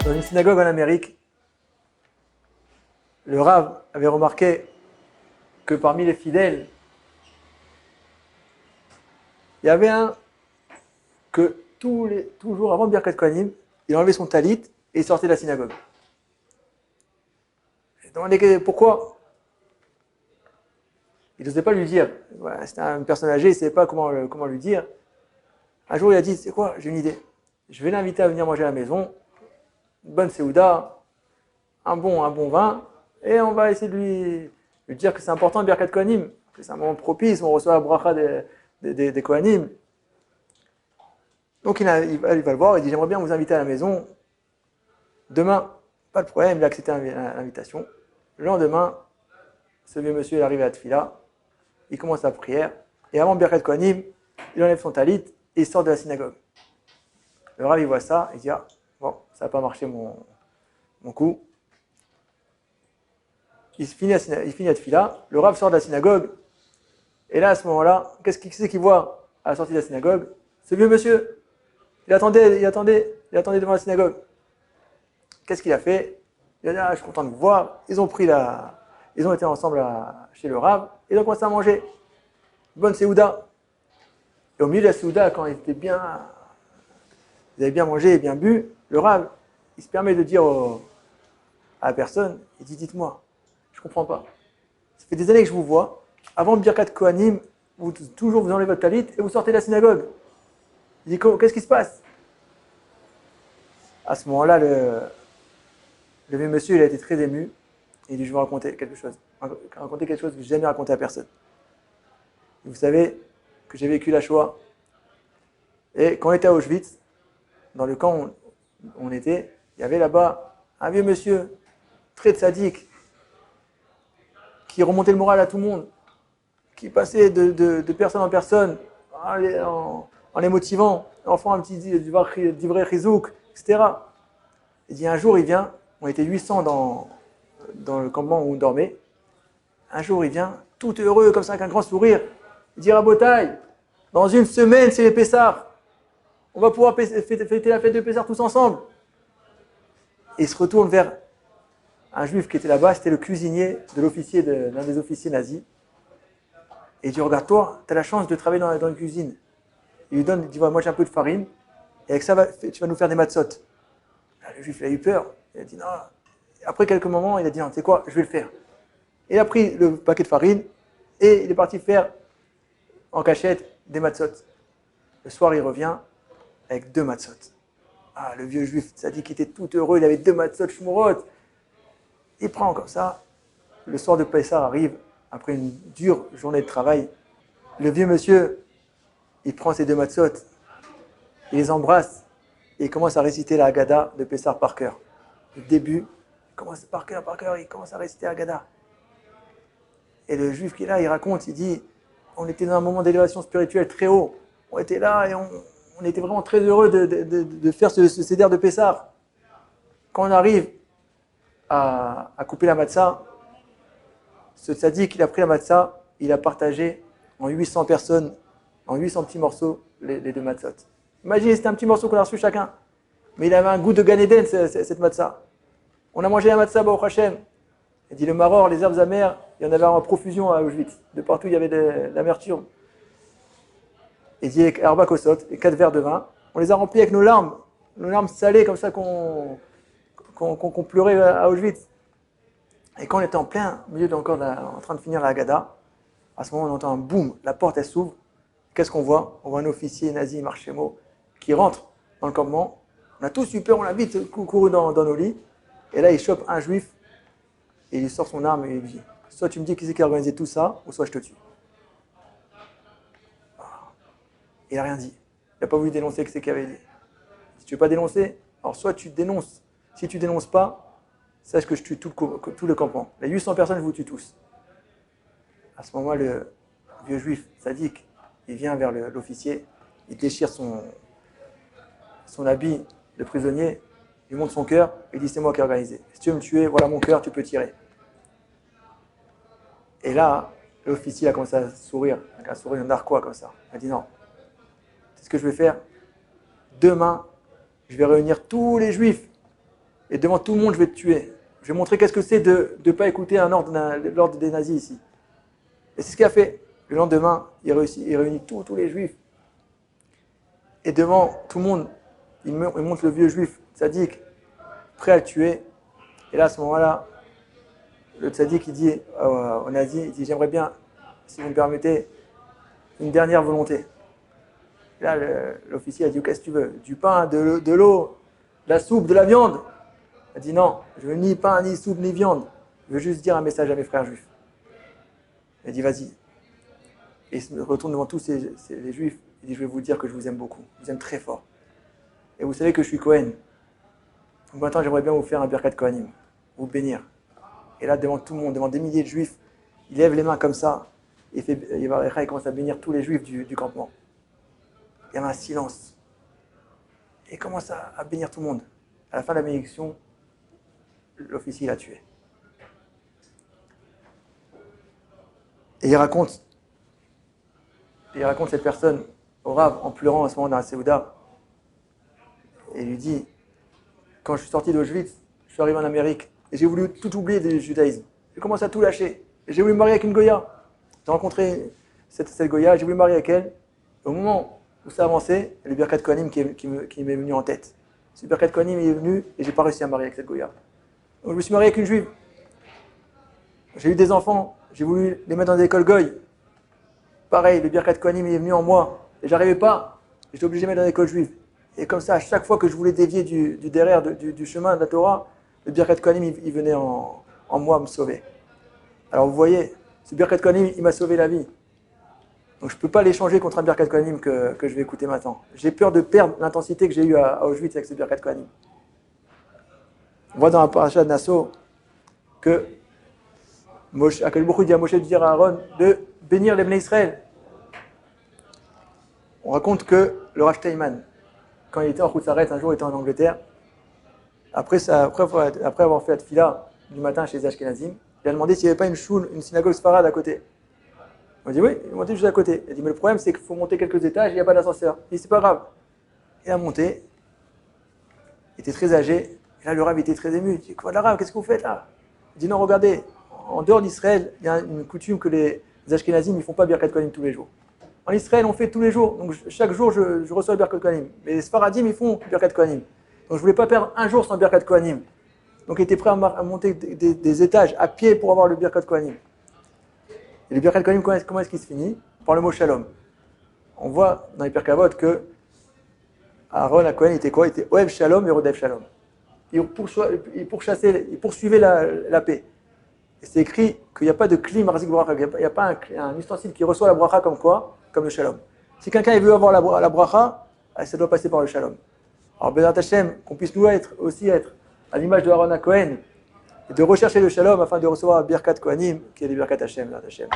Dans une synagogue en Amérique, le Rav avait remarqué que parmi les fidèles, il y avait un que toujours avant Birkat Kohanim, il enlevait son talit et il sortait de la synagogue. Il demandait pourquoi. Il n'osait pas lui dire. Voilà, c'était une personne âgée, il ne savait pas comment lui dire. Un jour, il a dit, c'est quoi, j'ai une idée. Je vais l'inviter à venir manger à la maison, une bonne seouda, un bon vin, et on va essayer de lui dire que c'est important le Birkat Kohanim, que c'est un moment propice, on reçoit la bracha des Kohanim. Donc il va le voir, il dit, j'aimerais bien vous inviter à la maison, demain, pas de problème, il a accepté l'invitation. Le lendemain, ce vieux monsieur il arrive à la tefila, il commence la prière, et avant Birkat Kohanim, il enlève son talit et il sort de la synagogue. Le Rav il voit ça, il dit, ah, bon, ça n'a pas marché mon coup. Il finit la tefila, le Rav sort de la synagogue, et là, à ce moment-là, qu'est-ce qu'il voit à la sortie de la synagogue? Ce vieux monsieur, il attendait devant la synagogue. Qu'est-ce qu'il a fait? Il a dit, ah, je suis content de vous voir. Ils ont été ensemble chez le Rav, et ils ont commencé à manger. Bonne séouda. Et au milieu de la séouda, quand ils avaient bien mangé et bien bu, le Rav, il se permet de dire à la personne, il dit, dites-moi, je ne comprends pas. Ça fait des années que je vous vois. Avant de Birkat Kohanim, toujours vous enlevez votre talit et vous sortez de la synagogue. Il dit, qu'est-ce qui se passe? À ce moment-là, le vieux monsieur, il a été très ému. Et il dit, je vais vous raconter quelque chose. Raconter quelque chose que je n'ai jamais raconté à personne. Vous savez que j'ai vécu la Shoah. Et quand on était à Auschwitz, dans le camp où on était, il y avait là-bas un vieux monsieur, très sadique, qui remontait le moral à tout le monde, qui passait de personne en personne, en les motivant, en faisant un petit divrei chizouk, etc. Il dit, un jour, il vient, on était 800 dans le campement où on dormait. Un jour, il vient, tout heureux, comme ça, avec un grand sourire. Il dit, Rabotai, dans une semaine, c'est les Pessars. On va pouvoir fêter la fête de Pessars tous ensemble. Et il se retourne vers un juif qui était là-bas, c'était le cuisinier de l'un des officiers nazis. Et il dit, regarde, toi, tu as la chance de travailler dans une cuisine. Il lui donne, il dit, moi j'ai un peu de farine, et avec ça, tu vas nous faire des matzot. Le juif, il a eu peur. Il a dit, non. Après quelques moments, il a dit, non, tu sais quoi, je vais le faire. Il a pris le paquet de farine, et il est parti faire, en cachette, des matzot. Le soir, il revient avec 2 matzot. Ah, le vieux juif, ça dit qu'il était tout heureux, il avait 2 matzot shmurot. Il prend comme ça. Le soir de Pessah arrive, après une dure journée de travail. Le vieux monsieur, il prend ses 2 matzot, il les embrasse, et il commence à réciter la Haggadah de Pessah par cœur. Le début, il commence par cœur, il commence à réciter la Haggadah. Et le juif qui est là, il raconte, il dit, on était dans un moment d'élévation spirituelle très haut. On était là et on était vraiment très heureux de faire ce seder de Pessah. Quand on arrive à couper la matzah, ce tzaddik, il a pris la matzah, il a partagé en 800 personnes, en 800 petits morceaux, les 2 matzot. Imaginez, c'était un petit morceau qu'on a reçu chacun. Mais il avait un goût de Gan Eden, cette matzah. On a mangé la matzah, Baruch Hashem. Il dit, le maror, les herbes amères, il y en avait en profusion à Auschwitz. De partout, il y avait de l'amertume. Il dit, avec Arba Kosot, et 4 verres de vin, on les a remplis avec nos larmes salées, comme ça qu'on pleurait à Auschwitz. Et quand on était en plein milieu en train de finir la Haggadah, à ce moment, on entend un boum, la porte, elle s'ouvre. Qu'est-ce qu'on voit? On voit un officier nazi, Marchemo, qui rentre dans le campement. On a tous eu peur, on a vite couru dans nos lits. Et là, il chope un juif, et il sort son arme et il dit, soit tu me dis qui c'est qui a organisé tout ça, ou soit je te tue. Il n'a rien dit. Il n'a pas voulu dénoncer ce qu'il avait dit. Si tu ne veux pas dénoncer, alors soit tu dénonces. Si tu ne dénonces pas, sache que je tue tout le campement. Les 800 personnes, je vous tue tous. À ce moment-là, le vieux juif sadique, il vient vers l'officier, il déchire son habit de prisonnier, il monte son cœur, il dit, c'est moi qui ai organisé. Si tu veux me tuer, voilà mon cœur, tu peux tirer. Et là, l'officier a commencé à sourire, avec un sourire narquois comme ça. Il a dit non, c'est ce que je vais faire. Demain, je vais réunir tous les juifs. Et devant tout le monde, je vais te tuer. Je vais montrer qu'est-ce que c'est de ne pas écouter l'ordre des nazis ici. Et c'est ce qu'il a fait. Le lendemain, il réunit tous les juifs. Et devant tout le monde, il montre le vieux juif, tzaddik, prêt à le tuer. Et là, à ce moment-là, le tzaddik, il dit aux nazis, il dit, j'aimerais bien, si vous me permettez, une dernière volonté. Et là, l'officier a dit, qu'est-ce que tu veux? Du pain, de l'eau, de la soupe, de la viande? Il a dit, non, je veux ni pain, ni soupe, ni viande. Je veux juste dire un message à mes frères juifs. Il a dit, vas-y. Et il se retourne devant tous les juifs. Il dit, je vais vous dire que je vous aime beaucoup. Je vous aime très fort. Et vous savez que je suis Cohen. Donc maintenant, j'aimerais bien vous faire un Birkat Kohanim. Vous bénir. Et là, devant tout le monde, devant des milliers de juifs, il lève les mains comme ça. Il commence à bénir tous les juifs du campement. Il y avait un silence. Et il commence à bénir tout le monde. À la fin de la bénédiction, l'officier l'a tué. Et il raconte cette personne au Rav en pleurant à ce moment dans la Séouda. Et il lui dit, quand je suis sorti d'Auschwitz, je suis arrivé en Amérique et j'ai voulu tout oublier du judaïsme. J'ai commencé à tout lâcher. Et j'ai voulu me marier avec une Goya. J'ai rencontré cette Goya, j'ai voulu me marier avec elle. Et au moment où ça avançait, il y a le Birkat Kohanim qui m'est venu en tête. Ce Birkat Kohanim est venu et j'ai pas réussi à me marier avec cette Goya. Donc je me suis marié avec une juive. J'ai eu des enfants, j'ai voulu les mettre dans des écoles goy. Pareil, le Birkat Kohanim est venu en moi. Et j'arrivais pas. J'étais obligé de les mettre dans des écoles juives. Et comme ça, à chaque fois que je voulais dévier du derrière, du chemin de la Torah, le Birkat Kohanim, il venait en moi me sauver. Alors vous voyez, ce Birkat Kohanim, il m'a sauvé la vie. Donc je ne peux pas l'échanger contre un Birkat Kohanim que je vais écouter maintenant. J'ai peur de perdre l'intensité que j'ai eue à Auschwitz avec ce Birkat Kohanim. On voit dans la paracha de Nassau que Akadosh Baruch Hu dit à Moshe de dire à Aaron de bénir les Bnei Israël. On raconte que le Rav Steinman, quand il était en Khoutzaretz, un jour il était en Angleterre, après avoir fait la tfila du matin chez les Ashkenazim, il a demandé s'il n'y avait pas une synagogue sfarade à côté. On dit oui, il est monté juste à côté. Il a dit mais le problème c'est qu'il faut monter quelques étages et il n'y a pas d'ascenseur. Il dit c'est pas grave. Il a monté, il était très âgé, et là le Rav était très ému. Il dit quoi le Rav, qu'est-ce que vous faites là? Il dit non, regardez, en dehors d'Israël, il y a une coutume que les Ashkenazim ne font pas Birkat Kohanim tous les jours. En Israël, on fait tous les jours. Donc chaque jour, je reçois le Birkat Kohanim. Mais les Sfaradim, ils font Birkat Kohanim. Donc je ne voulais pas perdre un jour sans Birkat Kohanim. Donc il était prêt à monter des étages à pied pour avoir le Birkat Kohanim. Et le Birkat Kohanim, comment est-ce qu'il se finit? Par le mot Shalom. On voit dans les Pirkei Avot que Aaron à Kohen était quoi? Il était Oev Shalom et Rodev Shalom. Il poursuivait la paix. Et c'est écrit qu'il n'y a pas de kli marzik bracha, il n'y a pas un ustensile qui reçoit la bracha comme le shalom. Si quelqu'un veut avoir la bracha, ça doit passer par le shalom. Alors Bezrat Hashem, qu'on puisse nous aussi être à l'image de Aaron à Kohen, et de rechercher le shalom afin de recevoir Birkat Kohanim, qui est le Birkat Hashem, Bezrat Hashem.